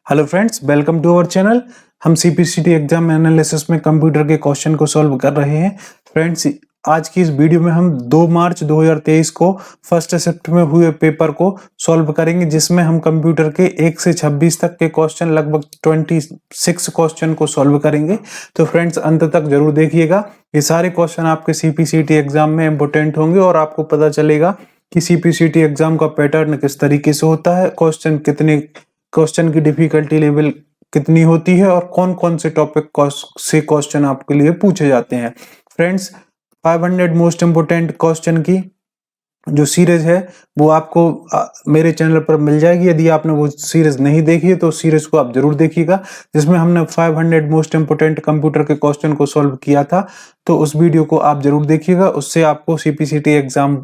Hello friends, welcome to our channel. हम CPCT exam analysis में computer के question को सॉल्व कर रहे हैं। फ्रेंड्स, आज की इस वीडियो में हम 2 मार्च 2023 को फर्स्ट शिफ्ट में हुए पेपर को सॉल्व करेंगे, जिसमें हम कंप्यूटर के 1 से 26 तक के क्वेश्चन, लगभग 26 क्वेश्चन को सॉल्व करेंगे। तो फ्रेंड्स, अंत तक जरूर देखिएगा। ये सारे क्वेश्चन आपके सीपीसीटी एग्जाम में इंपॉर्टेंट होंगे और आपको पता चलेगा कि सीपीसीटी एग्जाम का पैटर्न किस तरीके से होता है, क्वेश्चन की डिफिकल्टी लेवल कितनी होती है और कौन कौन से टॉपिक से क्वेश्चन आपके लिए पूछे जाते हैं। फ्रेंड्स, 500 मोस्ट इंपोर्टेंट क्वेश्चन की जो सीरीज है वो आपको मेरे चैनल पर मिल जाएगी। यदि आपने वो सीरीज नहीं देखी है तो सीरीज को आप जरूर देखिएगा, जिसमें हमने 500 मोस्ट इंपोर्टेंट कंप्यूटर के क्वेश्चन को सॉल्व किया था। तो उस वीडियो को आप जरूर देखिएगा, उससे आपको सीपीसीटी एग्जाम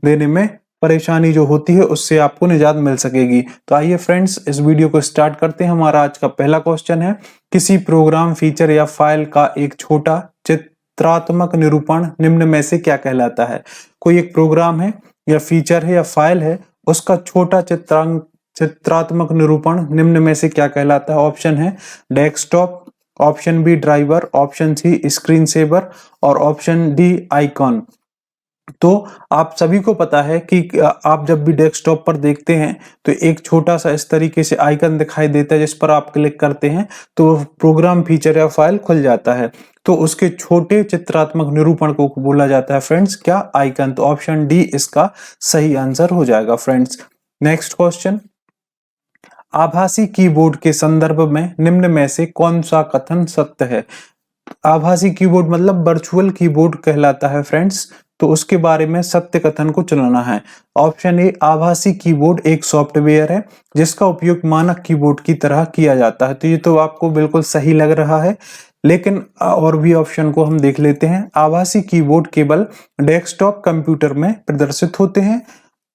देने में परेशानी जो होती है उससे आपको निजात मिल सकेगी। तो आइए फ्रेंड्स, इस वीडियो को स्टार्ट करते हैं। हमारा आज का पहला क्वेश्चन है, किसी प्रोग्राम, फीचर या फाइल का एक छोटा चित्रात्मक निरूपण निम्न में से क्या कहलाता है। कोई एक प्रोग्राम है या फीचर है या फाइल है, उसका छोटा चित्रात्मक निरूपण निम्न में से क्या कहलाता है। ऑप्शन है desktop, option B driver, option C screen saver और ऑप्शन डी आइकॉन। तो आप सभी को पता है कि आप जब भी डेस्कटॉप पर देखते हैं तो एक छोटा सा इस तरीके से आइकन दिखाई देता है, जिस पर आप क्लिक करते हैं तो प्रोग्राम, फीचर या फाइल खुल जाता है। तो उसके छोटे चित्रात्मक निरूपण को बोला जाता है फ्रेंड्स क्या, आइकन। तो ऑप्शन डी इसका सही आंसर हो जाएगा। फ्रेंड्स, नेक्स्ट क्वेश्चन, आभासी कीबोर्ड के संदर्भ में निम्न में से कौन सा कथन सत्य है। आभासी कीबोर्ड मतलब वर्चुअल कीबोर्ड कहलाता है फ्रेंड्स। तो उसके बारे में सत्य कथन को चुनना है। ऑप्शन ए, आभासी कीबोर्ड एक सॉफ्टवेयर है जिसका उपयोग मानक कीबोर्ड की तरह किया जाता है। तो ये तो आपको बिल्कुल सही लग रहा है, लेकिन और भी ऑप्शन को हम देख लेते हैं। आभासी कीबोर्ड केवल डेस्कटॉप कंप्यूटर में प्रदर्शित होते हैं।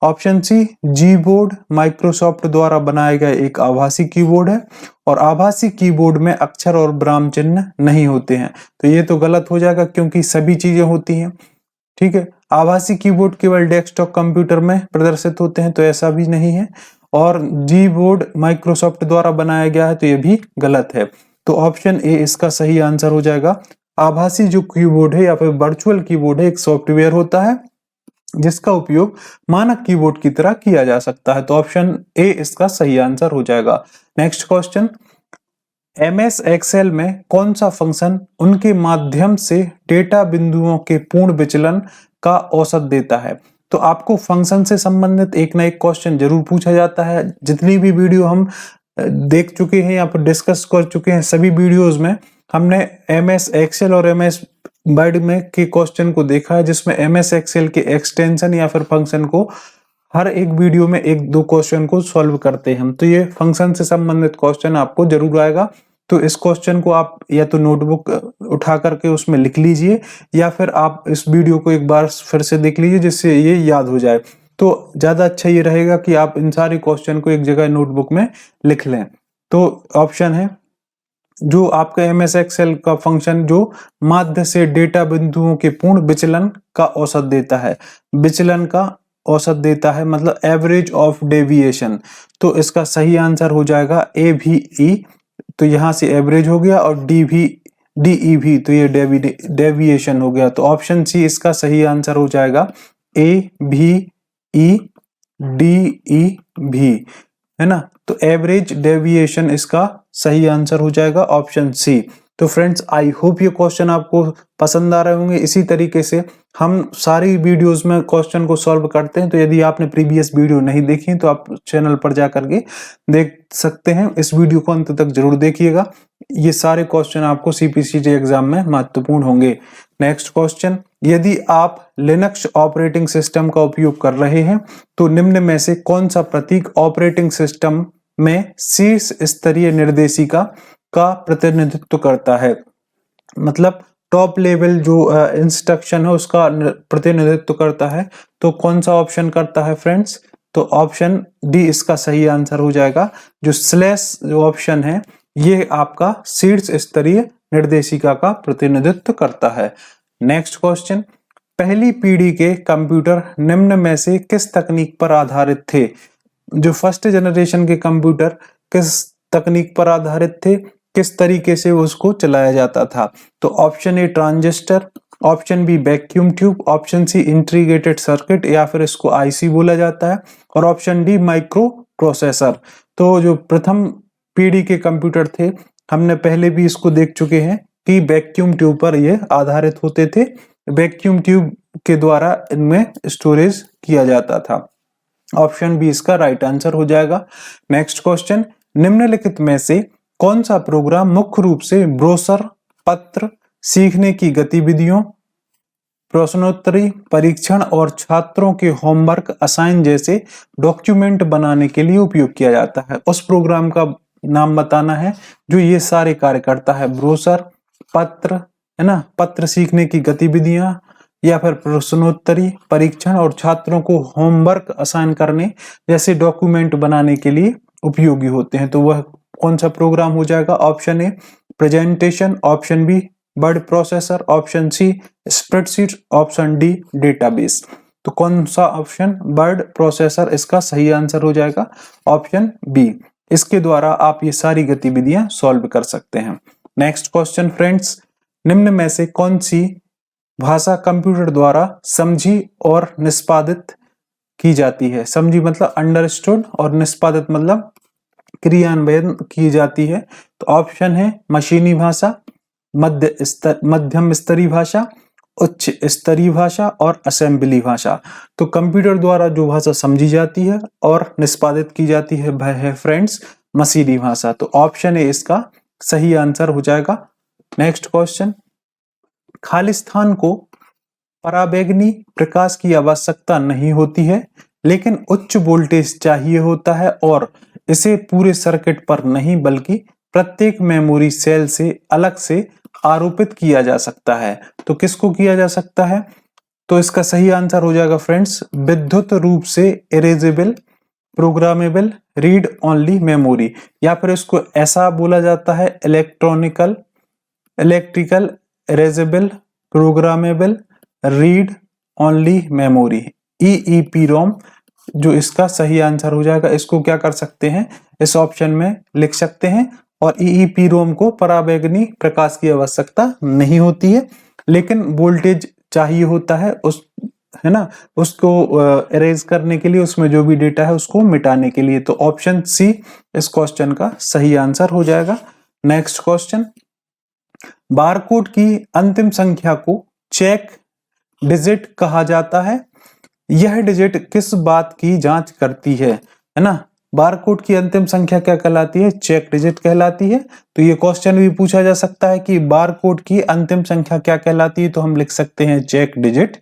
ऑप्शन सी, जी बोर्ड माइक्रोसॉफ्ट द्वारा बनाया गया एक आभासी कीबोर्ड है और आभासी कीबोर्ड में अक्षर और विराम चिन्ह नहीं होते हैं। तो ये तो गलत हो जाएगा क्योंकि सभी चीजें होती हैं। ठीक है, आभासी कीबोर्ड केवल डेस्कटॉप कंप्यूटर में प्रदर्शित होते हैं, तो ऐसा भी नहीं है। और जी बोर्ड माइक्रोसॉफ्ट द्वारा बनाया गया है, तो ये भी गलत है। तो ऑप्शन ए इसका सही आंसर हो जाएगा। आभासी जो कीबोर्ड है या फिर वर्चुअल कीबोर्ड है, एक सॉफ्टवेयर होता है जिसका उपयोग मानक कीबोर्ड की तरह किया जा सकता है। तो ऑप्शन ए इसका सही आंसर हो जाएगा। नेक्स्ट क्वेश्चन, एमएस एक्सेल में कौन सा फंक्शन उनके माध्यम से डेटा बिंदुओं के पूर्ण विचलन का औसत देता है। तो आपको फंक्शन से संबंधित एक ना एक क्वेश्चन जरूर पूछा जाता है। जितनी भी वीडियो हम देख चुके हैं या फिर डिस्कस कर चुके हैं, सभी वीडियोस में हमने एमएस एक्सेल और एमएस वर्ड में के क्वेश्चन को देखा है, जिसमें एमएस एक्सेल के एक्सटेंशन या फिर फंक्शन को हर एक वीडियो में एक दो क्वेश्चन को सॉल्व करते हैं हम। तो ये फंक्शन से संबंधित क्वेश्चन आपको जरूर आएगा। तो इस क्वेश्चन को आप या तो नोटबुक उठा करके उसमें लिख लीजिए या फिर आप इस वीडियो को एक बार फिर से देख लीजिए, जिससे ये याद हो जाए। तो ज्यादा अच्छा ये रहेगा कि आप इन सारे क्वेश्चन को एक जगह नोटबुक में लिख लें। तो ऑप्शन है जो आपका एमएस एक्सेल का फंक्शन जो माध्य से डेटा बिंदुओं के पूर्ण विचलन का औसत देता है, विचलन का औसत देता है मतलब एवरेज ऑफ डेविएशन। तो इसका सही आंसर हो जाएगा ए भी ई। तो यहां से एवरेज हो गया और डी भी, डी ई भी, तो ये डेविएशन हो गया। तो ऑप्शन सी इसका सही आंसर हो जाएगा, ए भी ई डी ई भी, है ना। तो एवरेज डेविएशन इसका सही आंसर हो जाएगा, ऑप्शन सी। तो फ्रेंड्स, आई होप ये क्वेश्चन आपको पसंद आ रहे होंगे। इसी तरीके से हम सारी वीडियोस में क्वेश्चन को सॉल्व करते हैं। तो यदि आपने प्रीवियस वीडियो नहीं देखी तो आप चैनल पर जा करके देख सकते हैं। इस वीडियो को अंत तक जरूर देखिएगा, ये सारे क्वेश्चन आपको सीपीसीटी एग्जाम में महत्वपूर्ण होंगे। नेक्स्ट क्वेश्चन, यदि आप लिनक्स ऑपरेटिंग सिस्टम का उपयोग कर रहे हैं तो निम्न में से कौन सा प्रतीक ऑपरेटिंग सिस्टम में शीर्ष स्तरीय निर्देशिका का प्रतिनिधित्व करता है। मतलब टॉप लेवल जो इंस्ट्रक्शन है उसका प्रतिनिधित्व करता है। तो कौन सा ऑप्शन करता है फ्रेंड्स, तो ऑप्शन डी इसका सही आंसर हो जाएगा। जो स्लैश जो ऑप्शन है ये आपका शीर्ष स्तरीय निर्देशिका का प्रतिनिधित्व करता है। नेक्स्ट क्वेश्चन, पहली पीढ़ी के कंप्यूटर निम्न में से किस तकनीक पर आधारित थे। जो फर्स्ट जनरेशन के कंप्यूटर किस तकनीक पर आधारित थे, किस तरीके से उसको चलाया जाता था? तो option A transistor, option B vacuum tube, option C integrated circuit या फिर इसको आईसी बोला जाता है, और ऑप्शन डी माइक्रो प्रोसेसर। तो जो प्रथम पीढ़ी के कंप्यूटर थे, हमने पहले भी इसको देख चुके हैं कि वैक्यूम ट्यूब पर ये आधारित होते थे। वैक्यूम ट्यूब के द्वारा इनमें स्टोरेज किया जाता था। ऑप्शन बी इसका राइट आंसर हो जाएगा। नेक्स्ट क्वेश्चन, निम्नलिखित में से कौन सा प्रोग्राम मुख्य रूप से ब्रोशर, पत्र, सीखने की गतिविधियों, प्रश्नोत्तरी, परीक्षण और छात्रों के होमवर्क असाइन जैसे डॉक्यूमेंट बनाने के लिए उपयोग किया जाता है? उस प्रोग्राम का नाम बताना है जो ये सारे कार्य करता है। ब्रोशर, पत्र, है ना, पत्र सीखने की गतिविधियां, या फिर प्रश्नोत्तरी, परीक्षण और छात्रों को होमवर्क असाइन करने जैसे डॉक्यूमेंट बनाने के लिए उपयोगी होते हैं। तो वह कौन सा प्रोग्राम हो जाएगा? Option A presentation, option B word processor, option C spreadsheet, option D database. तो कौन सा ऑप्शन वर्ड प्रोसेसर इसका सही आंसर हो जाएगा? Option B. इसके द्वारा आप ये सारी गतिविधियां सॉल्व कर सकते हैं। नेक्स्ट क्वेश्चन फ्रेंड्स, निम्न में से कौन सी भाषा कंप्यूटर द्वारा समझी और निष्पादित की जाती है? समझी मतलब अंडरस्टूड और निष्पादित मतलब क्रियान्वयन की जाती है। तो ऑप्शन है मशीनी भाषा, मध्यम स्तरीय भाषा, उच्च स्तरीय भाषा और असेंबली भाषा। तो कंप्यूटर द्वारा जो भाषा समझी जाती है और निष्पादित की जाती है वह है फ्रेंड्स मशीनी भाषा। तो ऑप्शन ए इसका सही आंसर हो जाएगा। नेक्स्ट क्वेश्चन, खाली स्थान को पराबैंगनी प्रकाश की आवश्यकता नहीं होती है, लेकिन उच्च वोल्टेज चाहिए होता है और इसे पूरे सर्किट पर नहीं बल्कि प्रत्येक मेमोरी सेल से अलग से आरोपित किया जा सकता है। तो किसको किया जा सकता है? तो इसका सही आंसर हो जाएगा फ्रेंड्स विद्युत रूप से erasable programmable read only memory, या फिर इसको ऐसा बोला जाता है electrical erasable programmable read only memory, EEPROM, जो इसका सही आंसर हो जाएगा। इसको क्या कर सकते हैं, इस ऑप्शन में लिख सकते हैं। और EEPROM को पराबैंगनी प्रकाश की आवश्यकता नहीं होती है, लेकिन वोल्टेज चाहिए होता है उस, है ना, उसको इरेज करने के लिए, उसमें जो भी डेटा है उसको मिटाने के लिए। तो ऑप्शन सी इस क्वेश्चन का सही आंसर हो जाएगा। नेक्स्ट क्वेश्चन, बारकोड की अंतिम संख्या को चेक डिजिट कहा जाता है। यह डिजिट किस बात की जांच करती है ना? बारकोड की अंतिम संख्या क्या कहलाती है? चेक डिजिट कहलाती है। तो ये क्वेश्चन भी पूछा जा सकता है कि बारकोड की अंतिम संख्या क्या कहलाती है, तो हम लिख सकते हैं चेक डिजिट।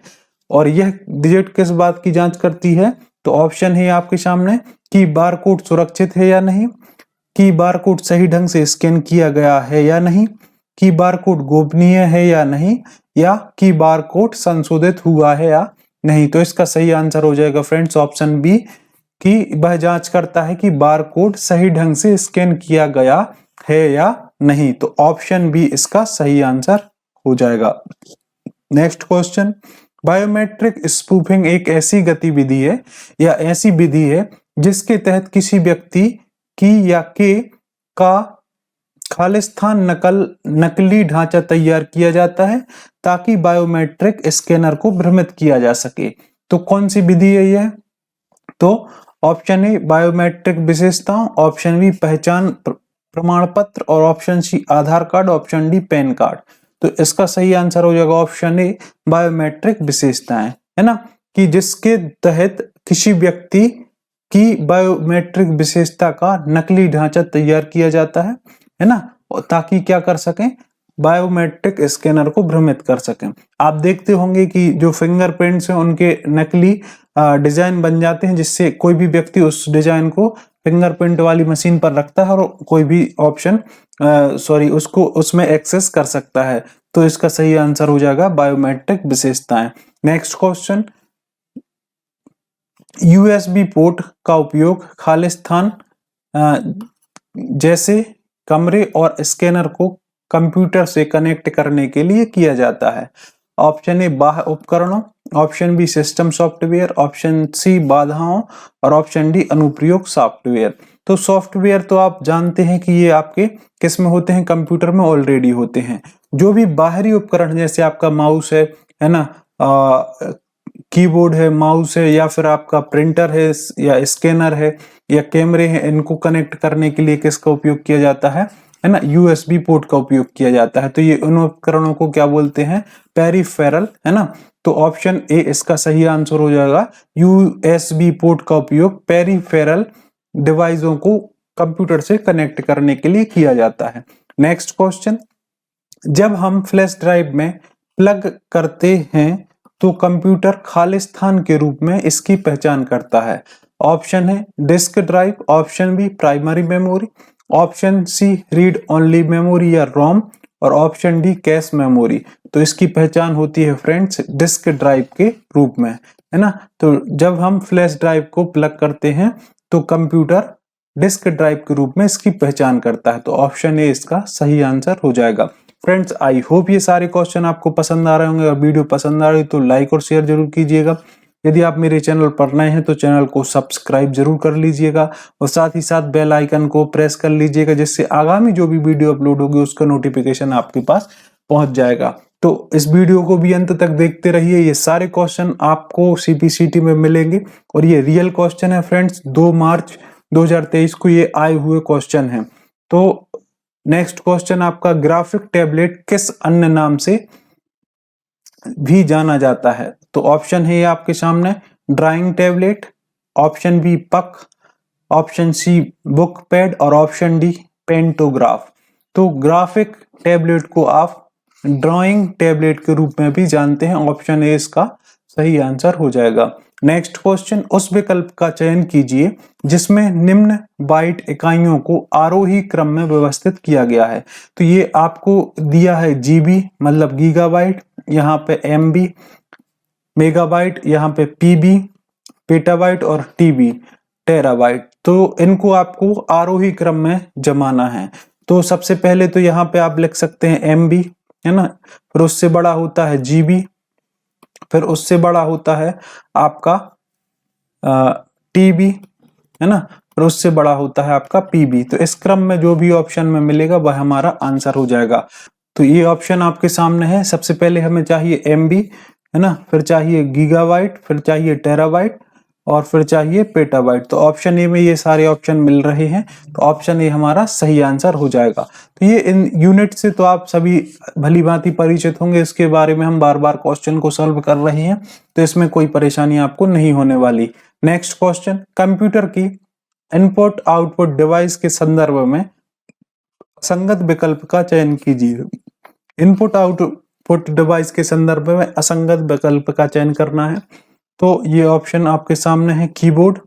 और यह डिजिट किस बात की जांच करती है? तो ऑप्शन है आपके सामने कि बारकोड सुरक्षित है या नहीं, कि बारकोड सही ढंग से स्कैन किया गया है या नहीं, कि बारकोड गोपनीय है या नहीं, या कि बारकोड संशोधित हुआ है या नहीं। तो इसका सही आंसर हो जाएगा फ्रेंड्स ऑप्शन बी, कि वह जांच करता है कि बारकोड सही ढंग से स्कैन किया गया है या नहीं। तो ऑप्शन बी इसका सही आंसर हो जाएगा। नेक्स्ट क्वेश्चन, बायोमेट्रिक स्पूफिंग एक ऐसी गतिविधि है या ऐसी विधि है जिसके तहत किसी व्यक्ति की या के का खालिस्तान नकली ढांचा तैयार किया जाता है ताकि बायोमेट्रिक स्कैनर को भ्रमित किया जा सके। तो कौन सी विधि है यह? तो ऑप्शन ए बायोमेट्रिक विशेषताओं, ऑप्शन बी पहचान प्रमाण पत्र, और option C Aadhaar card, option D PAN card. तो इसका सही आंसर हो जाएगा ऑप्शन ए बायोमेट्रिक विशेषताएं, है ना, कि जिसके तहत किसी व्यक्ति की बायोमेट्रिक विशेषता का नकली ढांचा तैयार किया जाता है ना, ताकि क्या कर सकें, बायोमेट्रिक स्कैनर को भ्रमित कर सकें। आप देखते होंगे कि जो फिंगरप्रिंट्स हैं उनके नकली डिजाइन बन जाते हैं, जिससे कोई भी व्यक्ति उस डिजाइन को फिंगरप्रिंट वाली मशीन पर रखता है और कोई भी उसको उसमें एक्सेस कर सकता है। तो इसका सही आंसर हो जाएगा बायोमेट्रिक विशेषताएं। नेक्स्ट क्वेश्चन, USB पोर्ट का उपयोग खालिस्तान जैसे कमरे और स्कैनर को कंप्यूटर से कनेक्ट करने के लिए किया जाता है। ऑप्शन ए बाह्य उपकरणों, option B system software, option C बाधाओं, और ऑप्शन डी अनुप्रयोग सॉफ्टवेयर। तो सॉफ्टवेयर तो आप जानते हैं कि ये आपके किस में होते हैं, कंप्यूटर में ऑलरेडी होते हैं। जो भी बाहरी उपकरण जैसे आपका माउस है ना, कीबोर्ड है, माउस है, या फिर आपका प्रिंटर है या स्कैनर है या कैमरे हैं, इनको कनेक्ट करने के लिए किसका उपयोग किया जाता है ना, यूएसबी पोर्ट का उपयोग किया जाता है। तो ये उन उपकरणों को क्या बोलते हैं, पेरिफेरल, है ना। तो ऑप्शन ए इसका सही आंसर हो जाएगा। यूएसबी पोर्ट का उपयोग पेरिफेरल डिवाइसों को कंप्यूटर से कनेक्ट करने के लिए किया जाता है। नेक्स्ट क्वेश्चन, जब हम फ्लैश ड्राइव में प्लग करते हैं तो कंप्यूटर खालिस्तान के रूप में इसकी पहचान करता है। ऑप्शन है disk drive, option B primary memory, option C read only memory या रोम, और ऑप्शन डी कैश मेमोरी। तो इसकी पहचान होती है फ्रेंड्स डिस्क ड्राइव के रूप में, है ना। तो जब हम फ्लैश ड्राइव को प्लग करते हैं तो कंप्यूटर डिस्क ड्राइव के रूप में इसकी पहचान करता है। तो ऑप्शन ए इसका सही आंसर हो जाएगा। फ्रेंड्स आई होप ये सारे क्वेश्चन आपको पसंद आ रहे होंगे। अगर वीडियो पसंद आ रही तो लाइक और शेयर जरूर कीजिएगा। यदि आप मेरे चैनल पर नए हैं तो चैनल को सब्सक्राइब जरूर कर लीजिएगा और साथ ही साथ बेल आइकन को प्रेस कर लीजिएगा, जिससे आगामी जो भी वीडियो अपलोड होगी उसका नोटिफिकेशन आपके पास पहुंच जाएगा। तो इस वीडियो को भी अंत तक देखते रहिए। ये सारे क्वेश्चन आपको सीपीसीटी में मिलेंगे और ये रियल क्वेश्चन है फ्रेंड्स। 2 मार्च 2023 को ये आए हुए क्वेश्चन है। तो नेक्स्ट क्वेश्चन आपका, ग्राफिक टैबलेट किस अन्य नाम से भी जाना जाता है? तो ऑप्शन है आपके सामने ड्राइंग टैबलेट, ऑप्शन बी पक, ऑप्शन सी बुक पैड और ऑप्शन डी पेंटोग्राफ। तो ग्राफिक टैबलेट को आप ड्राइंग टैबलेट के रूप में भी जानते हैं। ऑप्शन ए इसका सही आंसर हो जाएगा। नेक्स्ट क्वेश्चन, उस विकल्प का चयन कीजिए जिसमें निम्न बाइट इकाइयों को आरोही क्रम में व्यवस्थित किया गया है। तो ये आपको दिया है जीबी मतलब गीगाबाइट, यहाँ पे एमबी मेगाबाइट, यहाँ पे पीबी पेटाबाइट और टीबी टेराबाइट। तो इनको आपको आरोही क्रम में जमाना है। तो सबसे पहले तो यहाँ पे आप लिख सकते हैं एमबी, है ना, फिर उससे बड़ा होता है जीबी, फिर उससे बड़ा होता है आपका टीबी, है ना, फिर उससे बड़ा होता है आपका पीबी। तो इस क्रम में जो भी ऑप्शन में मिलेगा वह हमारा आंसर हो जाएगा। तो ये ऑप्शन आपके सामने है। सबसे पहले हमें चाहिए एमबी, है ना, फिर चाहिए गीगाबाइट, फिर चाहिए टेराबाइट और फिर चाहिए पेटाबाइट। तो ऑप्शन ए में ये सारे ऑप्शन मिल रहे हैं, तो ऑप्शन ए हमारा सही आंसर हो जाएगा। तो ये इन यूनिट से तो आप सभी भली भांति परिचित होंगे, इसके बारे में हम बार बार क्वेश्चन को सॉल्व कर रहे हैं, तो इसमें कोई परेशानी आपको नहीं होने वाली। नेक्स्ट क्वेश्चन, कंप्यूटर की इनपुट आउटपुट डिवाइस के संदर्भ में असंगत विकल्प का चयन कीजिए। इनपुट आउटपुट डिवाइस के संदर्भ में असंगत विकल्प का चयन करना है। तो ये ऑप्शन आपके सामने है कीबोर्ड,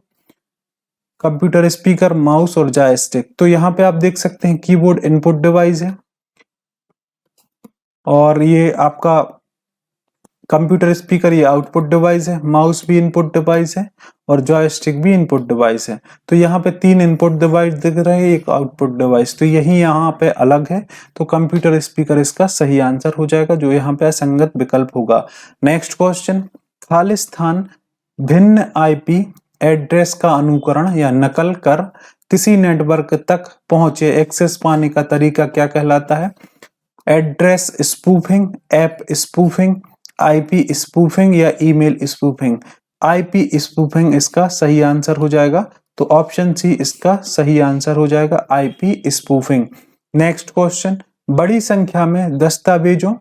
कंप्यूटर स्पीकर, माउस और जॉयस्टिक। तो यहाँ पे आप देख सकते हैं कीबोर्ड इनपुट डिवाइस है और ये आपका कंप्यूटर स्पीकर ये आउटपुट डिवाइस है, माउस भी इनपुट डिवाइस है और जॉयस्टिक भी इनपुट डिवाइस है। तो यहाँ पे 3 इनपुट डिवाइस दिख रहे हैं, एक आउटपुट डिवाइस। तो यही यहाँ पे अलग है, तो कंप्यूटर स्पीकर इसका सही आंसर हो जाएगा, जो यहाँ पे असंगत विकल्प होगा। नेक्स्ट क्वेश्चन, खालिस्तान भिन्न आईपी एड्रेस का अनुकरण या नकल कर किसी नेटवर्क तक पहुंचे एक्सेस पाने का तरीका क्या कहलाता है? Address spoofing, app spoofing, IP spoofing या ईमेल स्पूफिंग। आईपी स्पूफिंग इसका सही आंसर हो जाएगा। तो ऑप्शन सी इसका सही आंसर हो जाएगा, आईपी स्पूफिंग। नेक्स्ट क्वेश्चन, बड़ी संख्या में दस्तावेजों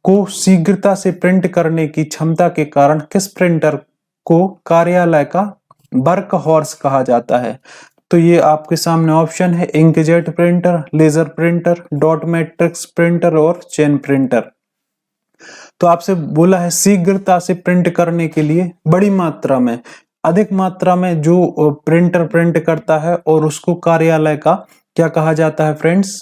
को शीघ्रता से प्रिंट करने की क्षमता के कारण किस प्रिंटर को कार्यालय का वर्क हॉर्स कहा जाता है? तो ये आपके सामने ऑप्शन है inkjet printer, laser printer, dot matrix printer और चेन प्रिंटर। तो आपसे बोला है शीघ्रता से प्रिंट करने के लिए बड़ी मात्रा में, अधिक मात्रा में जो प्रिंटर प्रिंट करता है और उसको कार्यालय का क्या कहा जाता है फ्रेंड्स?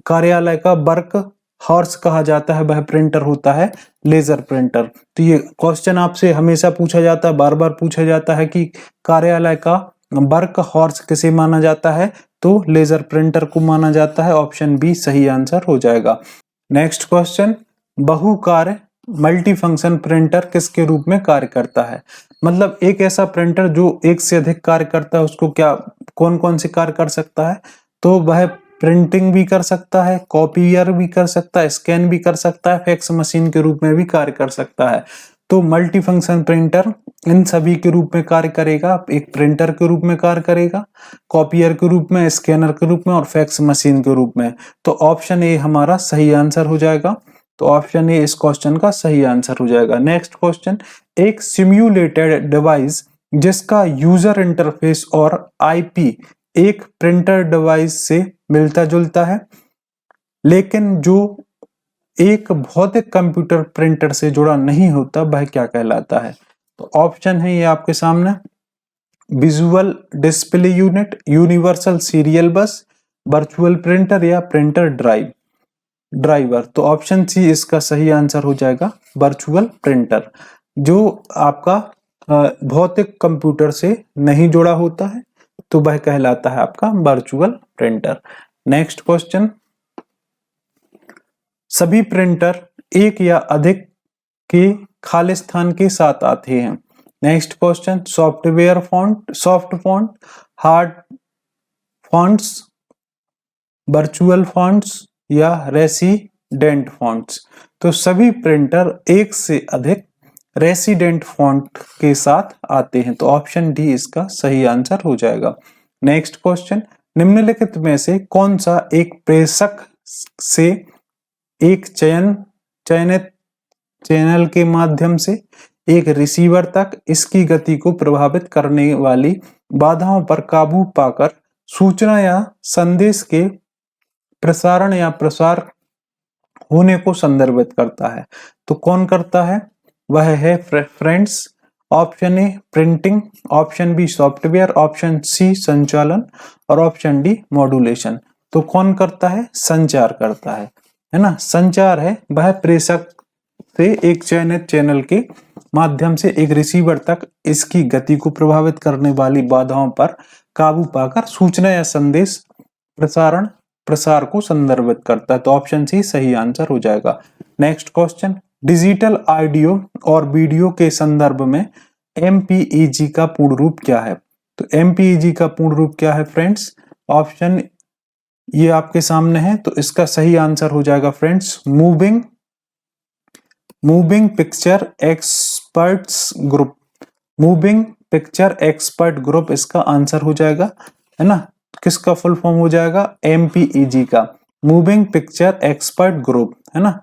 कार्यालय का वर्क हॉर्स कहा जाता है। वह प्रिंटर होता है लेजर प्रिंटर। तो ये क्वेश्चन आपसे हमेशा पूछा जाता है, बार बार पूछा जाता है कि कार्यालय का वर्क हॉर्स किसे माना जाता है? तो लेजर प्रिंटर को माना जाता है। ऑप्शन बी सही आंसर हो जाएगा। नेक्स्ट क्वेश्चन, बहु कार्य मल्टी फंक्शन प्रिंटर किसके रूप में कार्य करता है? मतलब एक ऐसा प्रिंटर जो एक से अधिक कार्य करता है, उसको क्या कौन कौन से कार्य कर सकता है? तो वह प्रिंटिंग भी कर सकता है, कॉपियर भी कर सकता है, स्कैन भी कर सकता है, फैक्स मशीन के रूप में भी कार्य कर सकता है। तो मल्टी फंक्शन प्रिंटर इन सभी के रूप में कार्य करेगा। एक प्रिंटर के रूप में कार्य करेगा, कॉपियर के रूप में, स्कैनर के रूप में और फैक्स मशीन के रूप में। तो ऑप्शन ए हमारा सही आंसर हो जाएगा। तो ऑप्शन ए इस क्वेश्चन का सही आंसर हो जाएगा। नेक्स्ट क्वेश्चन, एक सिम्युलेटेड डिवाइस जिसका यूजर इंटरफेस और आईपी एक प्रिंटर डिवाइस से मिलता जुलता है, लेकिन जो एक भौतिक कंप्यूटर प्रिंटर से जुड़ा नहीं होता, वह क्या कहलाता है? तो ऑप्शन है ये आपके सामने, visual display unit, universal serial बस, वर्चुअल प्रिंटर या प्रिंटर ड्राइवर। तो ऑप्शन सी इसका सही आंसर हो जाएगा, वर्चुअल प्रिंटर, जो आपका भौतिक कंप्यूटर से नहीं जुड़ा होता है, तो वह कहलाता है आपका वर्चुअल प्रिंटर। नेक्स्ट क्वेश्चन, सभी प्रिंटर एक या अधिक के खालिस्तान के साथ आते हैं। Next question, software font, soft font, hard fonts, virtual fonts या रेसिडेंट फॉन्ट्स। तो सभी प्रिंटर एक से अधिक रेसिडेंट फॉन्ट के साथ आते हैं। तो ऑप्शन डी इसका सही आंसर हो जाएगा। नेक्स्ट क्वेश्चन, निम्नलिखित में से कौन सा एक प्रेषक से एक चयनित चैनल के माध्यम से एक रिसीवर तक इसकी गति को प्रभावित करने वाली बाधाओं पर काबू पाकर सूचना या संदेश के प्रसारण या प्रसार होने को संदर्भित करता है? तो कौन करता है? वह है friends. Option A printing, option B software, option C संचालन और ऑप्शन डी मॉड्यूलेशन। तो कौन करता है? संचार करता है ना। संचार है वह प्रेषक से एक चयनित चैनल के माध्यम से एक रिसीवर तक इसकी गति को प्रभावित करने वाली बाधाओं पर काबू पाकर सूचना या संदेश प्रसार को संदर्भित करता है। तो ऑप्शन सी सही आंसर हो जाएगा। नेक्स्ट क्वेश्चन, डिजिटल ऑडियो और वीडियो के संदर्भ में एमपीईजी का पूर्ण रूप क्या है? तो एमपीईजी का पूर्ण रूप क्या है फ्रेंड्स? ऑप्शन ये आपके सामने है। तो इसका सही आंसर हो जाएगा friends, moving picture experts group. Moving picture expert group इसका आंसर हो जाएगा, है ना। किसका फुल फॉर्म हो जाएगा? एमपीईजी का, मूविंग पिक्चर एक्सपर्ट ग्रुप, है ना।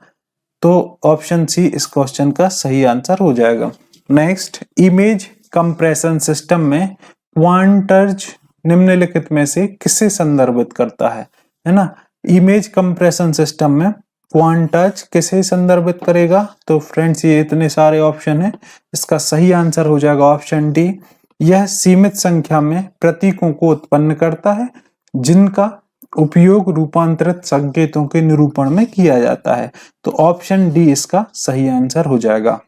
तो ऑप्शन सी इस क्वेश्चन का सही आंसर हो जाएगा। नेक्स्ट, इमेज कंप्रेशन सिस्टम में क्वांटज निम्नलिखित में से किसे संदर्भित करता है ना। इमेज कंप्रेशन सिस्टम में क्वांटज किसे संदर्भित करेगा? तो फ्रेंड्स ये इतने सारे ऑप्शन है, इसका सही आंसर हो जाएगा ऑप्शन डी। यह सीमित संख्या में प्रतीकों को उत्पन्न करता है जिनका उपयोग रूपांतरित संकेतों के निरूपण में किया जाता है। तो ऑप्शन डी इसका सही आंसर हो जाएगा।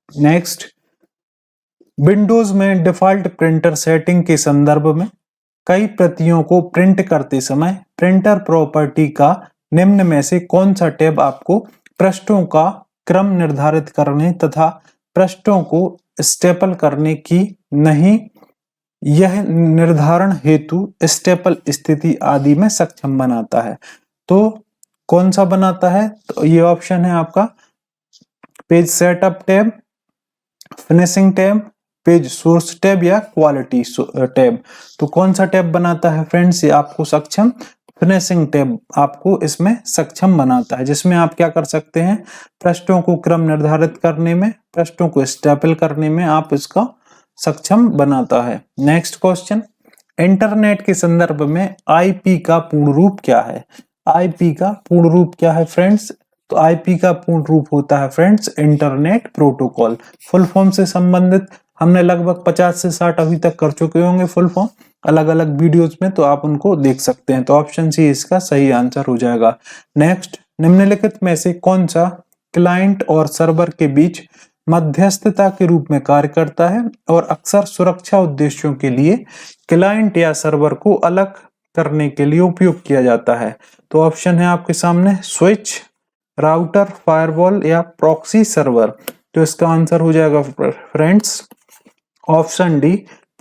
नेक्स्ट, विंडोज में डिफॉल्ट प्रिंटर सेटिंग के संदर्भ में कई प्रतियों को प्रिंट करते समय प्रिंटर प्रॉपर्टी का निम्न में से कौन सा टैब आपको पृष्ठों का क्रम निर्धारित करने तथा पृष्ठों को स्टेपल करने की नहीं, यह निर्धारण हेतु स्टेपल स्थिति आदि में सक्षम बनाता है? तो कौन सा बनाता है? तो ये ऑप्शन है आपका, page setup tab, finishing tab, page source tab या क्वालिटी टैब। तो कौन सा टैब बनाता है फ्रेंड्स? ये आपको सक्षम फिनिशिंग टैब आपको इसमें सक्षम बनाता है, जिसमें आप क्या कर सकते हैं? पृष्ठों को क्रम निर्धारित करने में, पृष्ठों को स्टेपल करने में आप इसका सक्षम बनाता है। नेक्स्ट क्वेश्चन, इंटरनेट के संदर्भ में आईपी का पूर्ण रूप क्या है? आईपी का पूर्ण रूप क्या है फ्रेंड्स? तो आईपी का पूर्ण रूप होता है friends internet protocol. Full form से संबंधित हमने लगभग 50 से 60 अभी तक कर चुके होंगे फुल फॉर्म अलग अलग वीडियोस में, तो आप उनको देख सकते हैं। तो ऑप्शन सी इसका सही आंसर हो जाएगा। नेक्स्ट, निम्नलिखित में से कौन सा क्लाइंट और सर्वर के बीच मध्यस्थता के रूप में कार्य करता है और अक्सर सुरक्षा उद्देश्यों के लिए क्लाइंट या सर्वर को अलग करने के लिए उपयोग किया जाता है? तो ऑप्शन है आपके सामने, स्विच, राउटर, फायरवॉल या प्रॉक्सी सर्वर। तो इसका आंसर हो जाएगा friends option D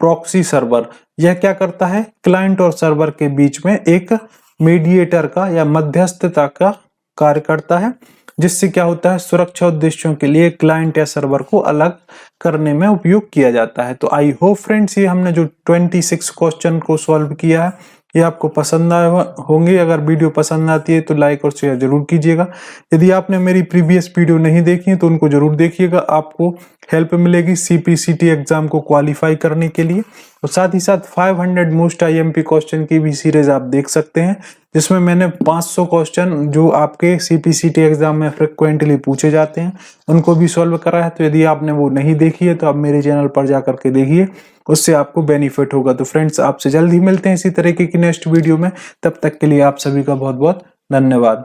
proxy server. यह क्या करता है, क्लाइंट और सर्वर के बीच में एक मीडिएटर का या मध्यस्थता का कार्य करता है, जिससे क्या होता है, सुरक्षा उद्देश्यों के लिए क्लाइंट या सर्वर को अलग करने में उपयोग किया जाता है। तो आई होप फ्रेंड्स ये हमने जो 26 क्वेश्चन को सॉल्व किया है ये आपको पसंद आए होंगे। अगर वीडियो पसंद आती है तो लाइक और शेयर जरूर कीजिएगा। यदि आपने मेरी प्रीवियस वीडियो नहीं देखी है तो उनको जरूर देखिएगा, आपको हेल्प मिलेगी सीपीसीटी एग्जाम को क्वालिफाई करने के लिए। और साथ ही साथ 500 मोस्ट आईएमपी क्वेश्चन की भी सीरीज आप देख सकते हैं, जिसमें मैंने 500 क्वेश्चन जो आपके सीपीसीटी एग्जाम में फ्रिक्वेंटली पूछे जाते हैं उनको भी सॉल्व करा है। तो यदि आपने वो नहीं देखी है तो आप मेरे चैनल पर जाकर के देखिए, उससे आपको बेनिफिट होगा। तो फ्रेंड्स आपसे जल्द ही मिलते हैं इसी तरीके की नेक्स्ट वीडियो में, तब तक के लिए आप सभी का बहुत बहुत धन्यवाद।